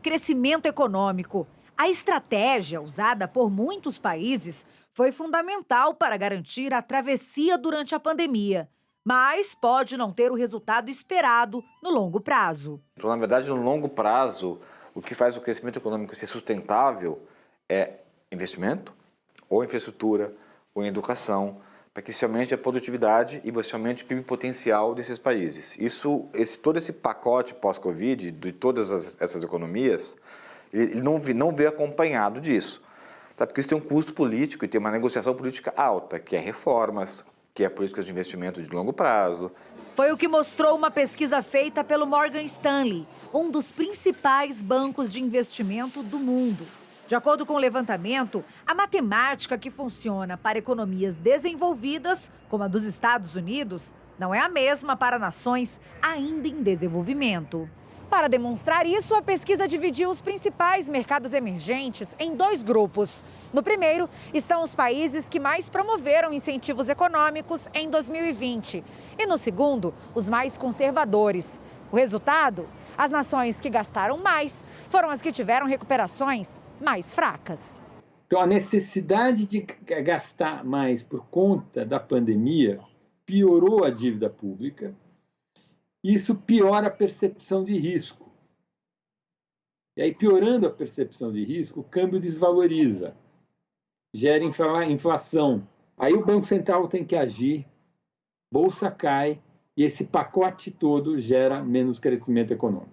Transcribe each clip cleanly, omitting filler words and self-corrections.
crescimento econômico. A estratégia usada por muitos países foi fundamental para garantir a travessia durante a pandemia, mas pode não ter o resultado esperado no longo prazo. Então, na verdade, no longo prazo, o que faz o crescimento econômico ser sustentável é investimento, ou em infraestrutura, ou em educação, para que se aumente a produtividade e você aumente o PIB potencial desses países. Todo esse pacote pós-Covid, de todas essas economias, ele não veio acompanhado disso. Tá? Porque isso tem um custo político e tem uma negociação política alta, que é reformas, que é políticas de investimento de longo prazo. Foi o que mostrou uma pesquisa feita pelo Morgan Stanley, um dos principais bancos de investimento do mundo. De acordo com o levantamento, a matemática que funciona para economias desenvolvidas, como a dos Estados Unidos, não é a mesma para nações ainda em desenvolvimento. Para demonstrar isso, a pesquisa dividiu os principais mercados emergentes em dois grupos. No primeiro, estão os países que mais promoveram incentivos econômicos em 2020. E no segundo, os mais conservadores. O resultado? As nações que gastaram mais foram as que tiveram recuperações mais fracas. Então, a necessidade de gastar mais por conta da pandemia piorou a dívida pública. Isso piora a percepção de risco. E aí, piorando a percepção de risco, o câmbio desvaloriza, gera inflação. Aí o Banco Central tem que agir, bolsa cai e esse pacote todo gera menos crescimento econômico.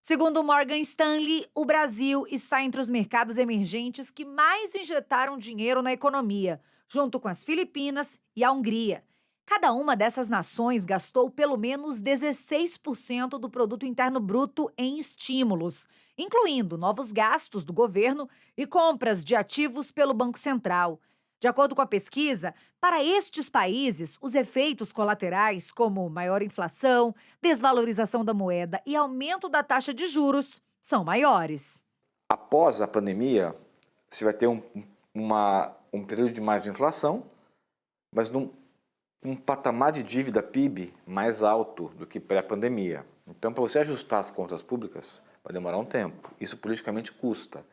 Segundo o Morgan Stanley, o Brasil está entre os mercados emergentes que mais injetaram dinheiro na economia, junto com as Filipinas e a Hungria. Cada uma dessas nações gastou pelo menos 16% do produto interno bruto em estímulos, incluindo novos gastos do governo e compras de ativos pelo Banco Central. De acordo com a pesquisa, para estes países, os efeitos colaterais, como maior inflação, desvalorização da moeda e aumento da taxa de juros, são maiores. Após a pandemia, você vai ter um período de mais inflação, mas um patamar de dívida PIB mais alto do que pré-pandemia. Então, para você ajustar as contas públicas, vai demorar um tempo. Isso politicamente custa.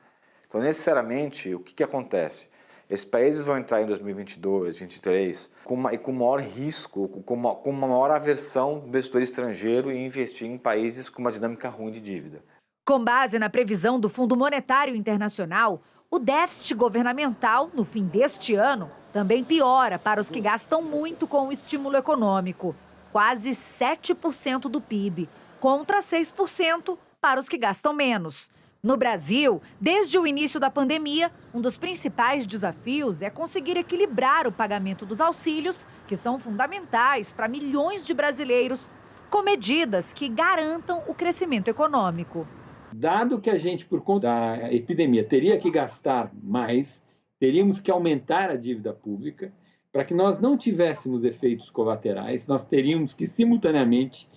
Então, necessariamente, o que acontece? Esses países vão entrar em 2022, 2023 com maior risco, com uma maior aversão do investidor estrangeiro em investir em países com uma dinâmica ruim de dívida. Com base na previsão do Fundo Monetário Internacional, o déficit governamental, no fim deste ano, também piora para os que gastam muito com o estímulo econômico, quase 7% do PIB, contra 6% para os que gastam menos. No Brasil, desde o início da pandemia, um dos principais desafios é conseguir equilibrar o pagamento dos auxílios, que são fundamentais para milhões de brasileiros, com medidas que garantam o crescimento econômico. Dado que a gente, por conta da epidemia, teria que gastar mais, teríamos que aumentar a dívida pública. Para que nós não tivéssemos efeitos colaterais, nós teríamos que, simultaneamente,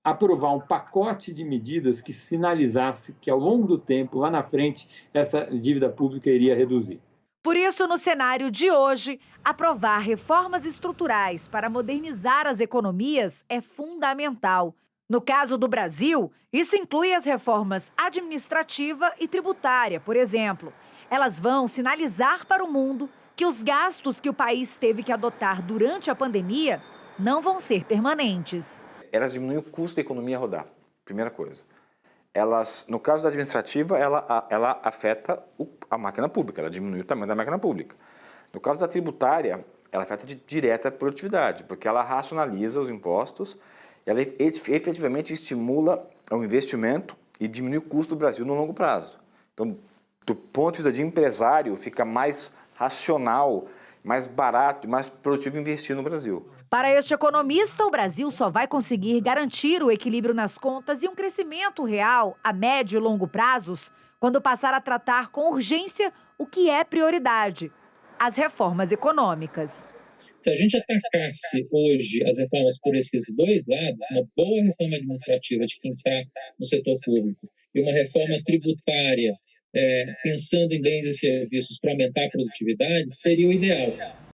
aprovar um pacote de medidas que sinalizasse que, ao longo do tempo, lá na frente, essa dívida pública iria reduzir. Por isso, no cenário de hoje, aprovar reformas estruturais para modernizar as economias é fundamental. No caso do Brasil, isso inclui as reformas administrativa e tributária, por exemplo. Elas vão sinalizar para o mundo que os gastos que o país teve que adotar durante a pandemia não vão ser permanentes. Elas diminuem o custo da economia rodar, primeira coisa. No caso da administrativa, ela afeta a máquina pública, ela diminui o tamanho da máquina pública. No caso da tributária, ela afeta direta a produtividade, porque ela racionaliza os impostos, ela efetivamente estimula o investimento e diminui o custo do Brasil no longo prazo. Então, do ponto de vista de empresário, fica mais racional, mais barato e mais produtivo investir no Brasil. Para este economista, o Brasil só vai conseguir garantir o equilíbrio nas contas e um crescimento real a médio e longo prazos quando passar a tratar com urgência o que é prioridade: as reformas econômicas. Se a gente atacasse hoje as reformas por esses dois lados, uma boa reforma administrativa de quem está no setor público e uma reforma tributária, pensando em bens e serviços para aumentar a produtividade, seria o ideal.